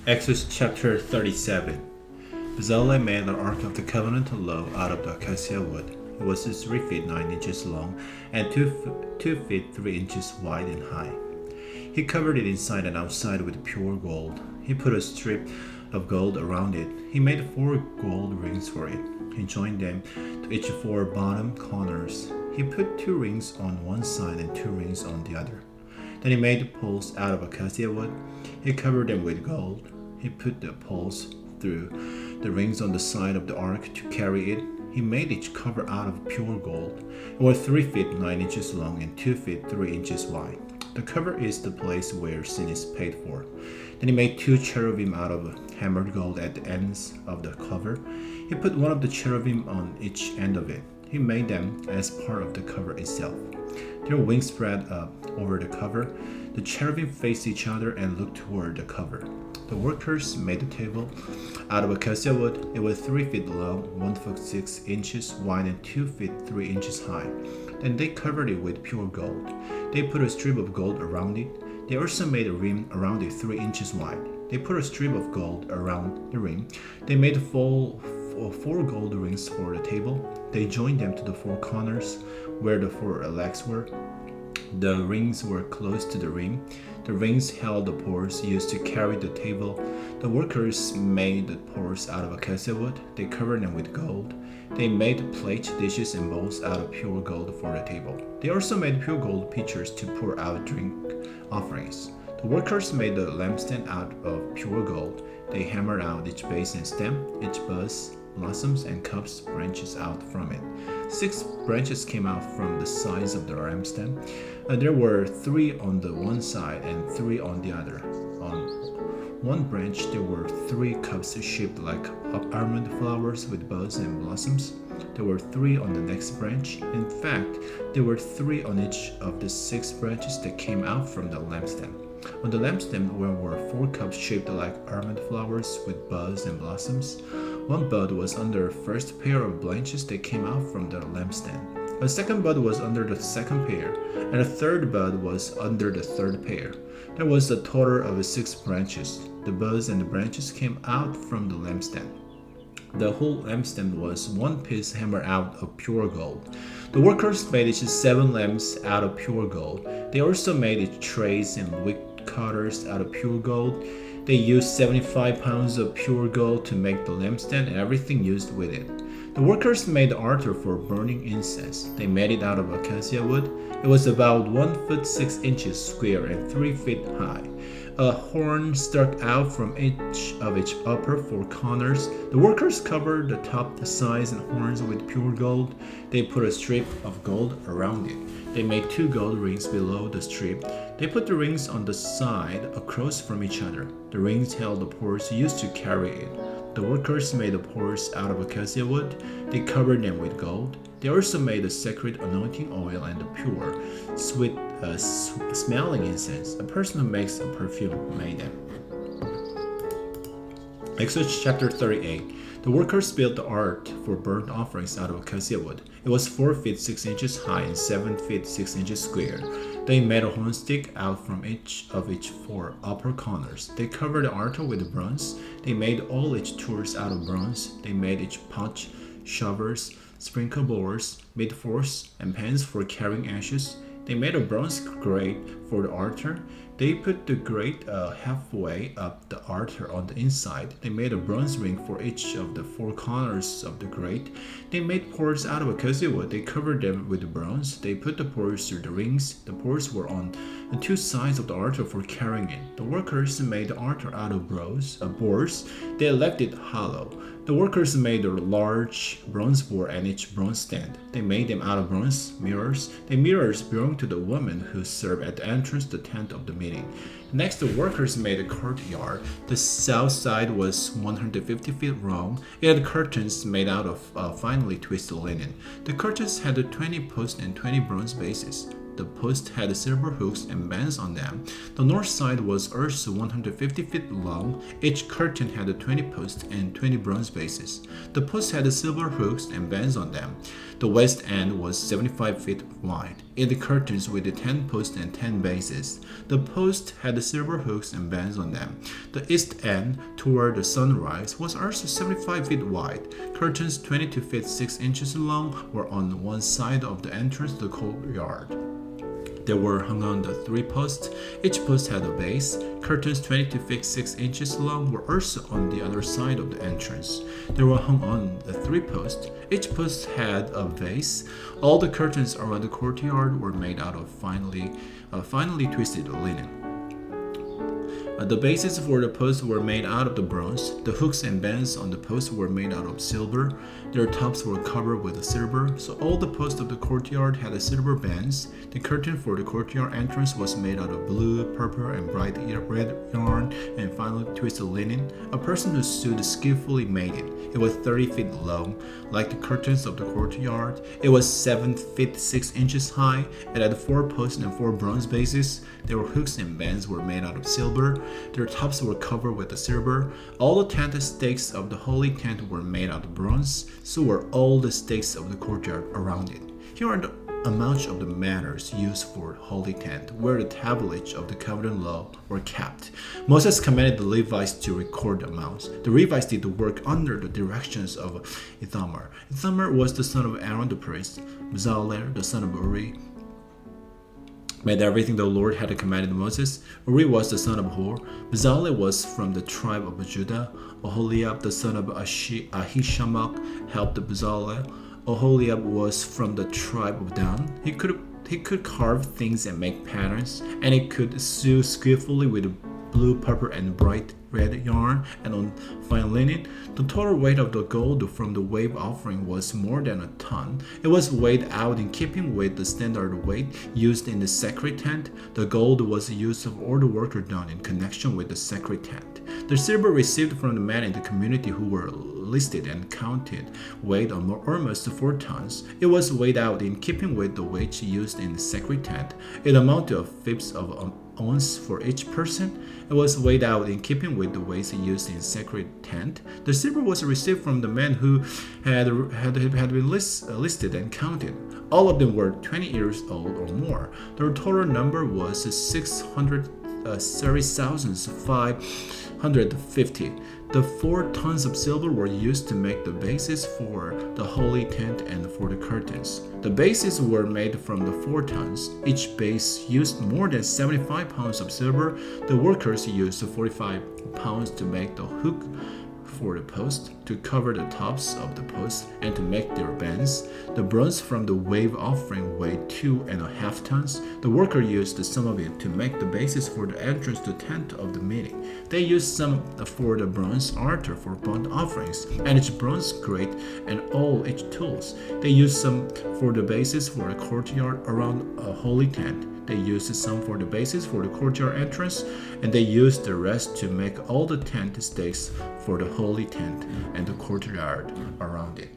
Exodus chapter 37. Bezalel made the Ark of the Covenant law out of the acacia wood. It was 3 feet 9 inches long and 2 feet 3 inches wide and high. He covered it inside and outside with pure gold. He put a strip of gold around it. He made 4 gold rings for it. He joined them to each 4 bottom corners. He put 2 rings on one side and 2 rings on the other. Then he made poles out of acacia wood. He covered them with gold. He put the poles through the rings on the side of the ark to carry it. He made each cover out of pure gold. It was 3 feet 9 inches long and 2 feet 3 inches wide. The cover is the place where sin is paid for. Then he made 2 cherubim out of hammered gold at the ends of the cover. He put one of the cherubim on each end of it. He made them as part of the cover itself. Their wings spread up over the cover. The cherubim faced each other and looked toward the cover. The workers made the table out of acacia wood. It was 3 feet long, 1 foot 6 inches wide, and 2 feet 3 inches high. Then they covered it with pure gold. They put a strip of gold around it. They also made a rim around it 3 inches wide. They put a strip of gold around the rim. They made 4 gold rings for the table. They joined them to the 4 corners where the 4 legs were. The rings were close to the rim. The rings held the poles used to carry the table. The workers made the poles out of acacia wood. They covered them with gold. They made plates, dishes, and bowls out of pure gold for the table. They also made pure gold pitchers to pour out drink offerings. The workers made the lampstand out of pure gold. They hammered out each base and stem, each buzz, blossoms, and cups branches out from it. 6 branches came out from the sides of the lampstand. There were 3 on the one side and 3 on the other. On one branch there were 3 cups shaped like almond flowers with buds and blossoms. There were 3 on the next branch. In fact, there were 3 on each of the 6 branches that came out from the lampstand. On the lampstand were 4 cups shaped like almond flowers with buds and blossoms. 1 bud was under the first pair of branches that came out from the lampstand. A second bud was under the second pair, and a third bud was under the third pair. There was a total of 6 branches. The buds and the branches came out from the lampstand. The whole lampstand was one piece hammered out of pure gold. The workers made each 7 lamps out of pure gold. They also made each trays and wick cutters out of pure gold. They used 75 pounds of pure gold to make the lampstand and everything used with it. The workers made the altar for burning incense. They made it out of acacia wood. It was about 1 foot 6 inches square and 3 feet high. A horn stuck out from each of its upper 4 corners. The workers covered the top, the sides, and horns with pure gold. They put a strip of gold around it. They made 2 gold rings below the strip. They put the rings on the side across from each other. The rings held the poles used to carry it. The workers made the poles out of acacia wood. They covered them with gold. They also made the sacred anointing oil and the pure, sweet smelling incense. A person who makes a perfume made them. Exodus chapter 38. The workers built the ark for burnt offerings out of acacia wood. It was 4 feet 6 inches high and 7 feet 6 inches square. They made a horn stick out from each of its 4 upper corners. They covered the altar with bronze. They made all its tools out of bronze. They made each pot, shovels, sprinkle bowls, made forks, and pans for carrying ashes. They made a bronze grate for the altar. They put the grate halfway up the altar on the inside. They made a bronze ring for each of the 4 corners of the grate. They made poles out of acacia wood. They covered them with bronze. They put the poles through the rings. The poles were on the 2 sides of the altar for carrying it. The workers made the altar out of boards. They left it hollow. The workers made a large bronze board and each bronze stand. They made them out of bronze mirrors. The mirrors belonged to the women who served at the entrance to the tent of the meeting. Next, the workers made a courtyard. The south side was 150 feet long. It had curtains made out of finely twisted linen. The curtains had 20 posts and 20 bronze bases. The posts had silver hooks and bands on them. The north side was also 150 feet long. Each curtain had 20 posts and 20 bronze bases. The posts had silver hooks and bands on them. The west end was 75 feet wide. It had curtains with 10 posts and 10 bases. The posts had silver hooks and bands on them. The east end, toward the sunrise, was also 75 feet wide. Curtains 22 feet 6 inches long were on one side of the entrance to the courtyard. They were hung on the 3 posts. Each post had a base. Curtains 22 feet 6 inches long were also on the other side of the entrance. They were hung on the 3 posts. Each post had a base. All the curtains around the courtyard were made out of finely twisted linen. The bases for the posts were made out of the bronze. The hooks and bands on the posts were made out of silver. Their tops were covered with silver, so all the posts of the courtyard had silver bands. The curtain for the courtyard entrance was made out of blue, purple, and bright red yarn and finely twisted linen. A person who sewed skillfully made it. It was 30 feet long, like the curtains of the courtyard. It was 7 feet 6 inches high. It had 4 posts and 4 bronze bases. Their hooks and bands were made out of silver. Their tops were covered with silver. All the tent stakes of the holy tent were made out of bronze. So were all the stakes of the courtyard around it. Here are the amounts of the matters used for the holy tent, where the tablets of the covenant law were kept. Moses commanded the Levites to record the amounts. The Levites did the work under the directions of Ithamar. Ithamar was the son of Aaron the priest. Bezalel, the son of Uri, made everything the Lord had commanded Moses. Uri was the son of Hur. Bezalel was from the tribe of Judah. Oholiab, the son of Ahishamach, helped Bezalel. Oholiab was from the tribe of Dan. He could carve things and make patterns, and he could sew skillfully with blue, purple, and bright red yarn and on fine linen. The total weight of the gold from the wave offering was more than a ton. It was weighed out in keeping with the standard weight used in the sacred tent. The gold was used of all the work done in connection with the sacred tent. The silver received from the men in the community who were listed and counted weighed almost 4 tons. It was weighed out in keeping with the weight used in the sacred tent. It amounted to 1/5 of an ounce for each person. It was weighed out in keeping with the weights used in sacred tent. The silver was received from the men who had been listed and counted. All of them were 20 years old or more. Their total number was 630,550. The 4 tons of silver were used to make the bases for the holy tent and for the curtains. The bases were made from the 4 tons. Each base used more than 75 pounds of silver. The workers used 45 pounds to make the hook for the post, to cover the tops of the posts, and to make their bands. The bronze from the wave offering weighed 2.5 tons. The worker used some of it to make the bases for the entrance to the tent of the meeting. They used some for the bronze altar for burnt offerings, and each bronze grate and all its tools. They used some for the bases for a courtyard around a holy tent. They used some for the bases for the courtyard entrance, and they used the rest to make all the tent stakes for the holy tent and the courtyard around it.